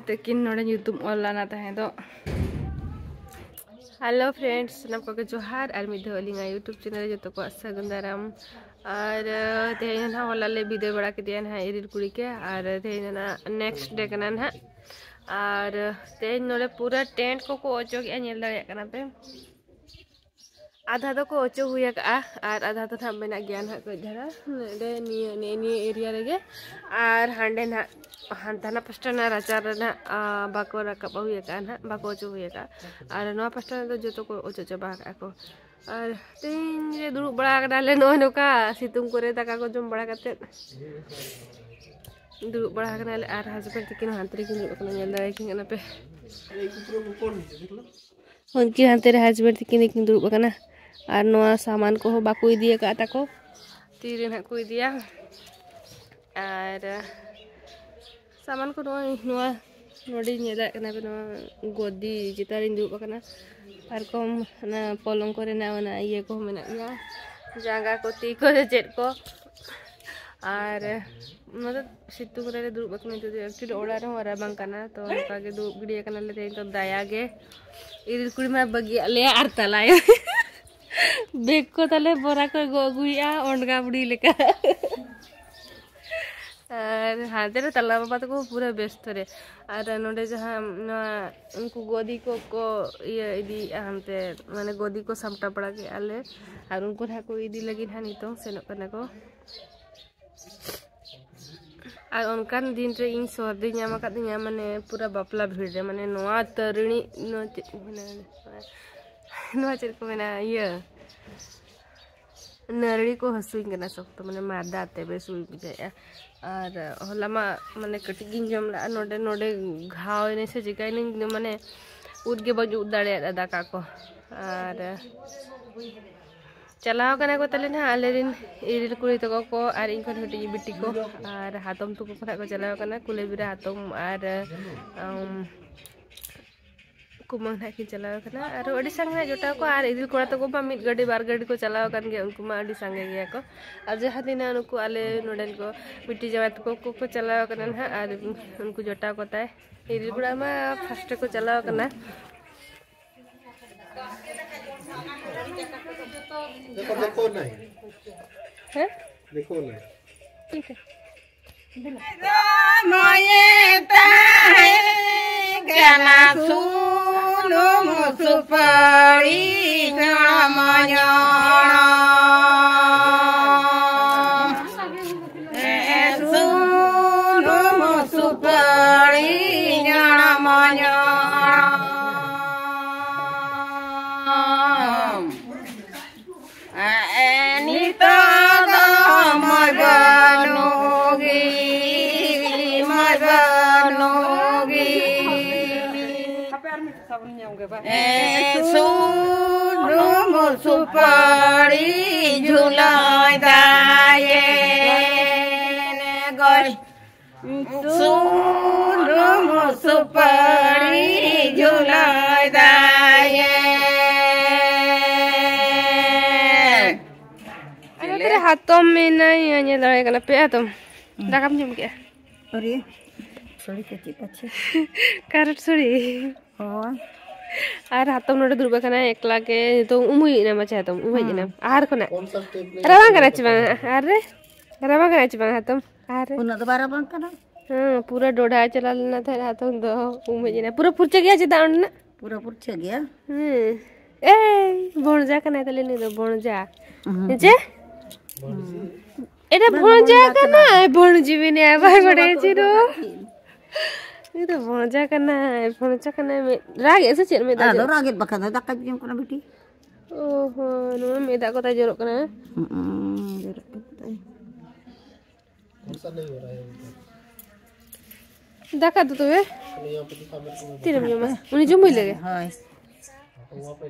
तकिन नोड़े YouTube online तहें दो hello friends सामान को जोहार और मिधो अलिंगा यूट्यूब चैनल जो को सगुन दाराम और तेहें ना होला ले वीडियो बड़ा के दिया ना इरिर कुड़ी के और तेहें ना नेक्स्ट डे कना ना और तेहें नोड़े पूरा टेंट को ओचो के नेल दाड़े कना पे आधा तो को ओचो हुआ का और आधा तो था मेना गया ना कोई धरा ने निये एरिया रेगे और हांडे ना हांता ना पस्टा ना राचार ना बाको रकाब हुआ का ना बाको ओचो हुआ का और नवा पस्टा तो जो तो को ओचो चबा का को और तीन जे दुरुब बड़ा कडाले नोका सितुंग करे दाका को जम बड़ा करते दुरुब बड़ा कनाले और हस्बैंड तकिन हांतरी किन दुरुब कना नेल दाड़े किन कना पे उनकी हांते रे हस्बैंड तकिन किन दुरुब कना और नवा सामान को बाको इदिया का ताको तीरे ना को इदिया और सामान को नवा नोडी नेदा कना पे नवा गोदी जितारिन दुरुब कना पारकम ना पलंग करे ना ना ये को मेना गया जांगा को ती को जेट को और मतलब सितु करे दुरुब कना तो एक्चुअली ओड़ा रे हरा बांग कना तो उनका के दुरुब गिडिया कना ले तो दाया गे इरिल कुड़ी मा बगी ले आर तलाय बेग को तले बोरा को गोगुया ओंडगा बुड़ी लेका और हाथे रे तला बाबा तो पूरा व्यस्त रे और नोडे जहां उनको गोदी को ये इदी हमते माने गोदी को सामटा पड़ा के आले और उनको ना को इदी लगी ना नितो सेनो कना को और उनकान दिन रे इन सर्दी ᱧᱟᱢ ᱟᱠᱟᱫᱤᱧᱟ माने पूरा बापला भीड़ रे माने नोआ तरिणी नोआ चेक को मेना ये नरड़ी को हसुई कना सकतो माने मादा ते बेसुई बुझाया और हलामा माने कटी गिन जमला नोडे नोडे घाव ने से जिकाय ने माने उदगे बज उदाड़े दाका को और चलाव कना को तले ना आलेरिन इरिल कुड़ी तको को और इनखन हटी बिटी को और हातम तुको खना को चलाव कना कुले बिरा हातम और कुमंग ना कि चलाव कना और अडी संगे जोटा को और इरिल कोड़ा तको बा मिद गाड़ी बार गाड़ी को चलाव कन गे उनको मा अडी संगे गया को और जहां दिन उनको आले नोडन को बिटी जवात को चलाव कना ना और उनको जोटा को ताय इरिल कोड़ा मा फर्स्ट को चलाव कना देखो नहीं है देखो नहीं ठीक है मोये ताहे गना सुनो मुसुपड़ी नमया सुनो मुसुपड़ी नमया सुपारी झुलाई दाये सुपारी झुलाई दाये तेरे हाथों में नहीं ये लड़े कना पे तुम दाकम जम के अरे सॉरी के पछे कारट सॉरी और हाथम नोडे दुर्बा कना एकला के तो उमुई ना मचा तुम उमुई ना आहार कोना रवा कना चिबा अरे रवा कना चिबा हाथम अरे उन तो बारा बंग कना हां पूरा डोडा चला लेना था हाथम दो उमुई ना पूरा पुरचे गया चिदा ना पूरा पुरचे गया ए भणजा कना तले नि दो भणजा जे एटा भणजा कना भणजी बिने आबा बडे छिरो ये तो भणजा कना में राग ऐसे चेर में दादा राग बकना दाका जिम कना बेटी ओहो नो में दा को ता जरो कना जरो ऐसा नहीं हो रहा है दाका तो है यहां पे दिखा मेरे को तेरे में उन्हें जो मिल लगे हां वहां पे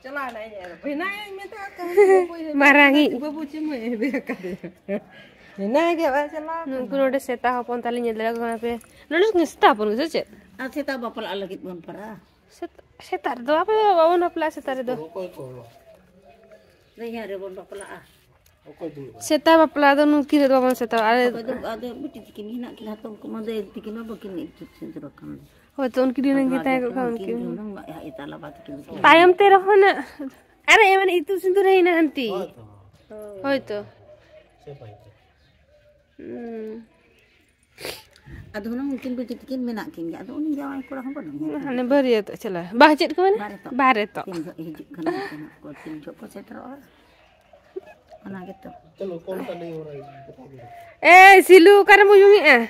चला नहीं यार बिना में तो मारांगी बाबू चिमे बेका ना के बा चला नोडे सेता हपन ताली नेदला गना पे नोडे निस्ता हपन से चे सेता बापला लगित बन परा सेता दो आप बावन अपला सेता रे दो कोई को नहीं यार बन बापला Oke dulu. Seta bapla do nuki do bang seta are ada biti tikin hina kin hatong kumade tikin apa kin itu senturakam. ho to unki din kita ko kan ki Nang ya itala bat kin. tayam te raho na are eman itu sindur hai na anti hoy to Siapa itu? Ado nang mungkin biti tikin menak kin ya ado ni jawai kurang apa dong. hane bari to chala bah chet ko mana bare to Hijuk kan ko tin joko setro. Ana gitu. Chalo कौन सा नहीं हो रहा है बता दो. eh silu kar mo yungi ah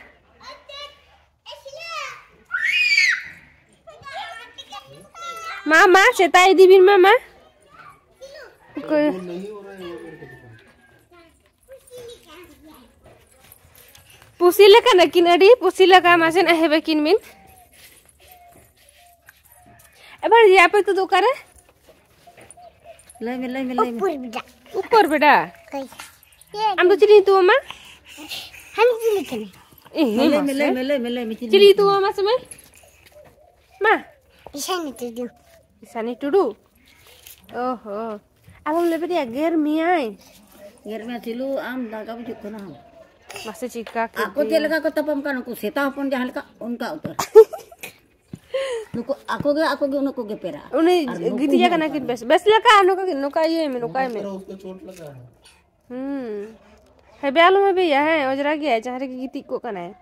mama seta idi bin mama ko नहीं हो रहा है वो मेरे को दिखा. pusila kana kin adi pusila ka masen ahebe kin min ebar ya pe to dokare Lai lai ऊपर बेटा हम तो चिड़ी तू अम्मा हम चिली कने mele चिड़ी तू अम्मा समय माँ इशानी तो दो सनी टुडू ओहो अब हम ले बेटी अगर मियाँ Ger me silu am daga bujuk kana. masih cika Aku telaka ko tapam kan aku seta pun jahan ka unka utar. Nuko aku ge uनको ge pera. उन्हें गीती जा करना किन बस लगा नुका ये में उसको चोट लगा है. है ब्यालो में भी है ओजरा गया है चाहे की गीती को करना है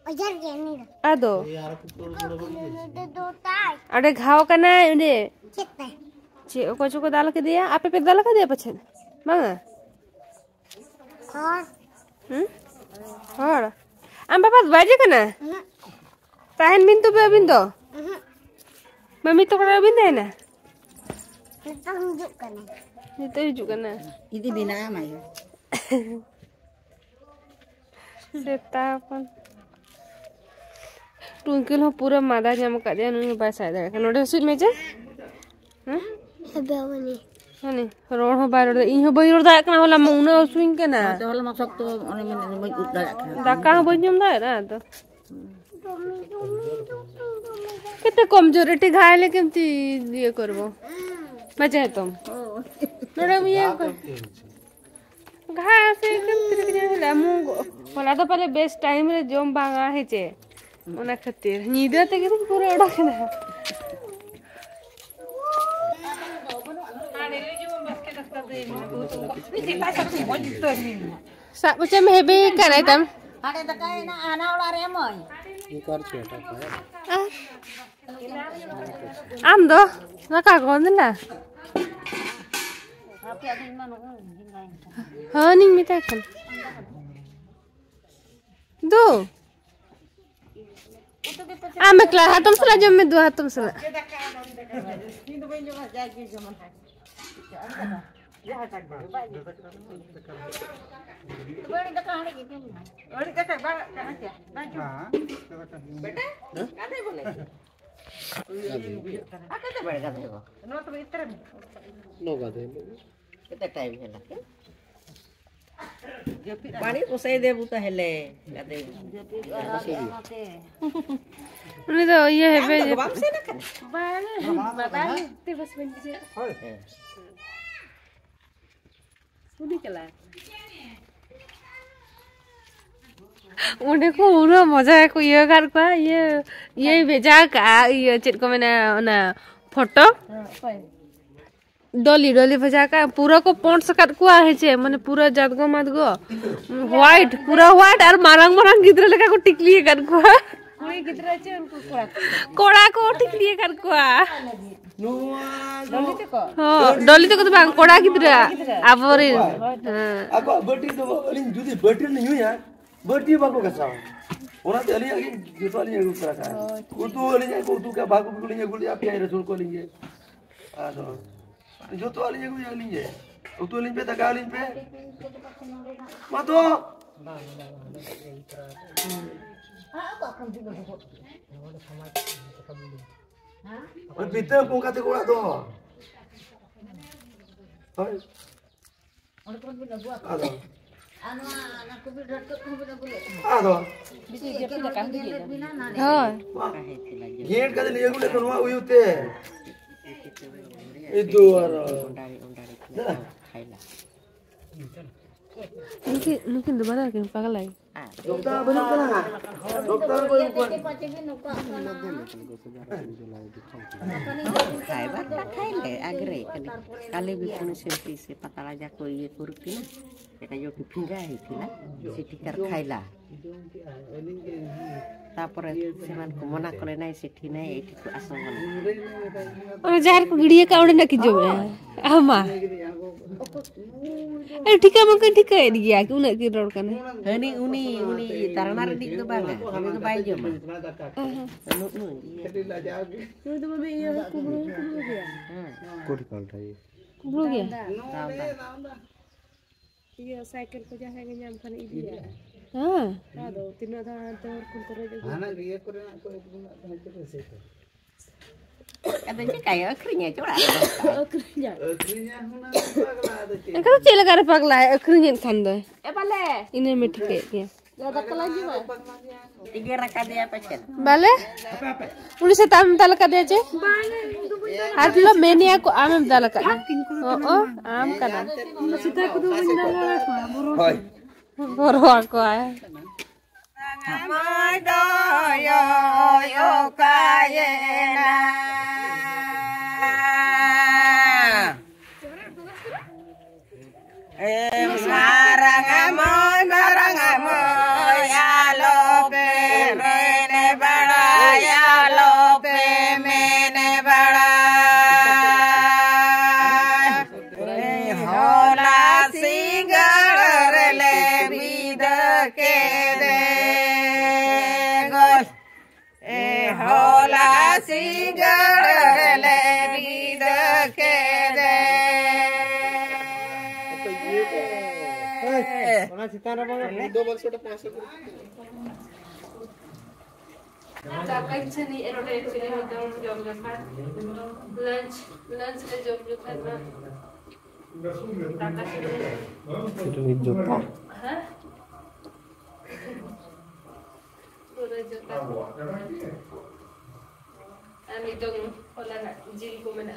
उधर गया नहीं आ दो यार कुछ थोड़ा बड़ी दो तार अरे घाव करना है उन्हें कितना चे को दाल के दिया आपे पे दाल के दिया पछन मांगा और और हम पापा बाजे करना ताहन बिन तो बिन दो मम्मी तो करा बिन है ना kita tunjuk kene itu juga na Idi bina mai. seta pun twinkle ho pura mada jam ka dia nu ba sai da kan ode suit meja hebawani hani rod ho ba rod in ho bai rod da kana hola muna swing kana Ado hal maksud to one men mai udda. da ka ho jom da na to कितने कमजोरिटी घायल केमती ये करबो मजा है तुम नोड़ा ये घा से केमती के हला मु होला तो पहले बेस्ट टाइम रे जोम बांगा है जे ओना खातिर नीदे ते के पूरा ओडा केना सा बच्चे में हेबे करे तम Ada takai na ana ola remoy. ये कार छोटा है. am do na ka gon la Tapi ada mana jingai. ha ning mi ta kan do am kla hatum sala jom me do hatum sala Ini bayi juga jadi zaman hai. Beri dekat hari gitu. Beri dekat balik kan aja. Baju. Beta? Ada boleh. Apa tu beri dekat tu? No tu itu. लोग आते हैं. Kita time है ना. Pani usai deh buta hele. Kata. उन्हें तो ये है बे Bapak sih nak. बता ते बस बन के उड़ी चला उन्हें को पूरा मजा है को ये कर का ये भेजा का ये चेट को मैंने ना फोटो डोली भेजा का पूरा को पोंट सकत को आहे छे माने पूरा जादगो मादगो व्हाइट पूरा व्हाइट और मारंग गिदरे लगा को टिकली कर को कोई गिदरे छे उनको कोड़ा को टिकली कर को डोली तो बांग कोड़ा गिदरे आवरे ako berarti tu alin judi berarti ni ya berarti bago kasa orang tu alin lagi juta alin yang usah kan urdu alin yang urdu ka bago alin yang guli api air rasul ko alin ye ado juta alin yang alin ye urdu alin pe tak alin pe mato और पीते को काते कोड़ा तो हाय आदो आदो हां gate का लिए गुले तो नुआ उयुते इदु और Mungkin tu mana yang pakai lagi. dokter benar kan? Dokter boy bukan. खाए बात खाए ले आगरे काले भी पुणे सेंटी से पता लगा कोई ये कुर्ती ना এটা जो टिफिन है थिला सेठी कर खाइला तापर सेमान को मना करे नाही सेठी नाही एठी को आसंगन और जार को गिड़िया का उड़े ना की जो आमा ए ठीका मके ठीका है दिया कि उना की रोड कने हनी उनी तारना रे dik तो बागा हनी तो बाई जो मा नु तो बे ये कुबरो गया कोट काल रही कुबरो गया ये साइकिल को जा है nyam kan idi ya हां ado tino da antar kun tore jo ana riya kore na ko eduna dhanche se katanya kayak akhirnya coba kerja krinya huna pagla ade kan cila kare pagla akhirnya kan do bale ini me ठीक है ada lagi mah 3 raka dia pasien bale police ताम तल का दे जे हाथ लो मैंने को आम तल का ओ आम का ना sita kudu menala buru होय बोरो को आया Amado yo yo kayena marang ya lope mene bada ya lope mene bada hola singar le vid ke de gol hola singar le vid ke de ona sitara baga do box ota 500 Sampai sini erode sini hotel jom kan lunch le jom kan itu hijau Hah? Pura jom Ami dong ola nak jil ko mana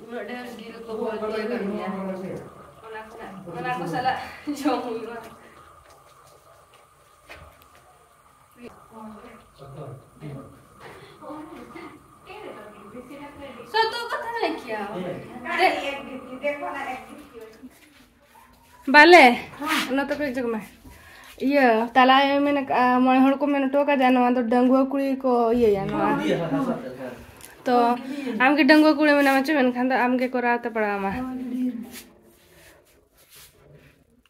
uno dah jil ko buat dia kan ya mana aku salah jom dulu Satu kata lagi ya. Bale, no to koi jog में ये तला में मोने हड़ को मैंने टोका जानो तो डंगुआ कुड़ी को ये जानो तो आम के डंगुआ कुड़ी में नाम चुन खान तो आम के कोराते पड़ा आमा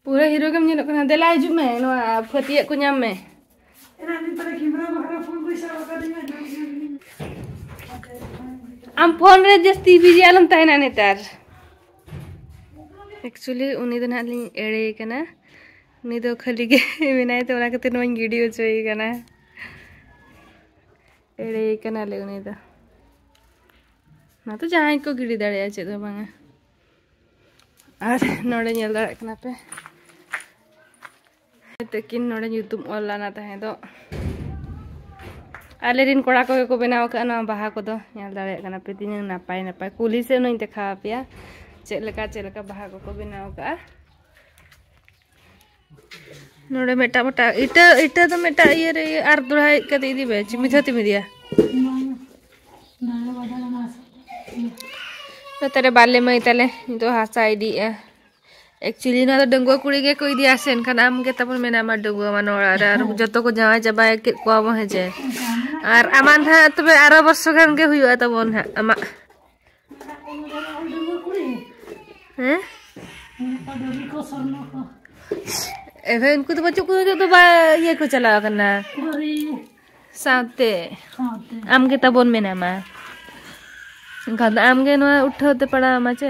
पूरा हीरो के मुझे लगता है दिला है जुमे नो फतिया को न्याम में आम फोन रे जस्ती बिजी आलम ताइना नेतार एक्चुअली उनी तो नाली एड़े कना उनी तो खाली के बिना तो ओला कते नोन वीडियो चोई कना एड़े कना ले उनी तो ना तो जहां को गिड़ी दाड़े आछे तो बांगा आर नोडे नेल दाड़े कना पे तकिन नोडे यूट्यूब ऑनलाइन आता है तो आले रिन कोड़ा को बनाव का ना बाहा को दो नेल दाड़े कना पे तीन नापाय नापाय कुली से नोन देखा पिया चेलका बाहा को बनाव का नोडे मेटा मोटा इटा इटा तो मेटा ये रे आर दुराई का दीदी बे चिमिथाती में दिया तो तेरे बाले में तले तो हासा आईडी एक्चुअली ना तो डंगुआ कुड़ी के कोई दिया से इनका नाम के तब में नाम डंगुआ मनोड़ा और जतो को जावा जबाय के को है जे और अमान था तबे 12 वर्ष गान के हुआ तब on है अमा हैं एवे इनको तो बच्चों को तो ये को चला करना साथे आम के तबोन में नामा गंदा आम के नो उठते पड़ा माचे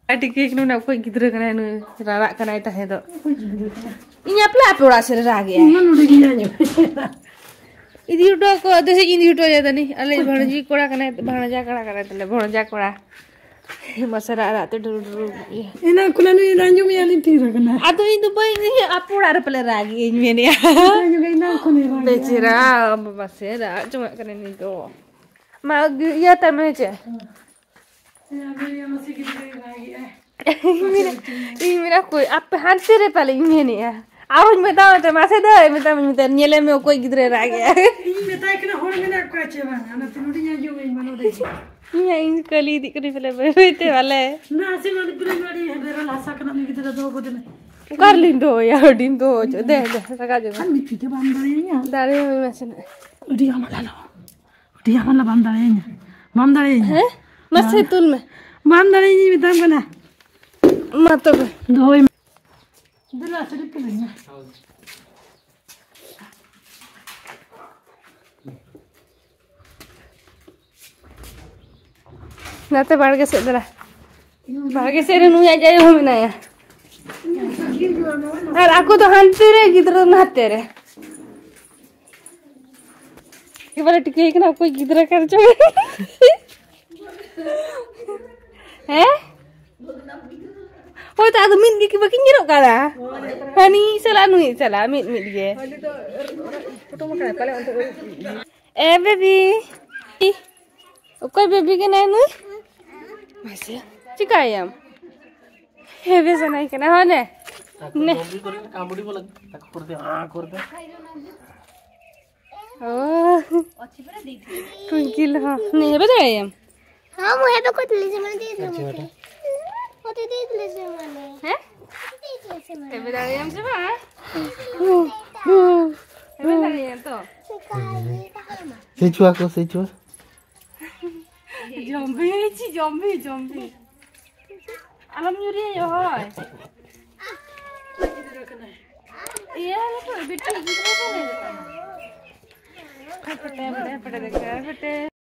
आटिके नु ना कोई गिद्र कना नु रारा कना ता है तो इन्या प्ला पोड़ा से रागे इदी उठो को देसे इदी उठो जाता नहीं अले भणजी कोड़ा कना भणजा कड़ा करा तले भणजा कोड़ा मसरा रात डुरु डुरु ina kula nu ranju mi ali tira kana atau itu boy ini apular pele ragi ini ya juga ina ko ni ranju becira basera cuma kena ini tuh mau ya tamu aja ये मसी की लगी है मेरा कोई आप हाथ से रे पहले ये नहीं है आज मैं तो मासे दे मैं नीले में कोई गिदरे रह गया ये ताई के होड़ में ना को अच्छे बना ना तिनुड़ी या जो में बनो दे ये इन कली दिकरी पहले बैठे वाले ना से वाली पूरी गाड़ी है बेरा लासा करना में किधर दो को दिन कर लिंदो यार दिंदो दे सका जो हम मिट्टी के बांधड़े हैं दारे में मसन उडिया मला बांधड़े हैं बांधड़े हैं मसे तुल में बांधड़े ही बिताम कना मत दो दिला से लिख लेंगे नाते बाड़गे से दरा बाड़गे से नु आ जाए हो ना यार और आपको तो हंते रे गिदरो नहाते रे ये वाला टिके ना कोई गिदरा कर जो हैं हो तो मिट की बकिन गिरो करा हनी चला मिट गे फोटो मका पले ए बेबी कोई बेबी के नहीं नु मासे चिकायम हेवे से नहीं केना हो ने ने कामुडी बोला कर दे हां कर दे ओ अच्छी पूरा देख ट्विंकल हां नहीं हेवे जायम हां मु हेबे को दिले से माने दे दे ओते दे दिले से माने हैं दे दिले से माने हेवे जायम से बा हेवे जायम तो से छुआ zombie alam nyuri ya hoy iya lo tuh bitu gitu kan ya pete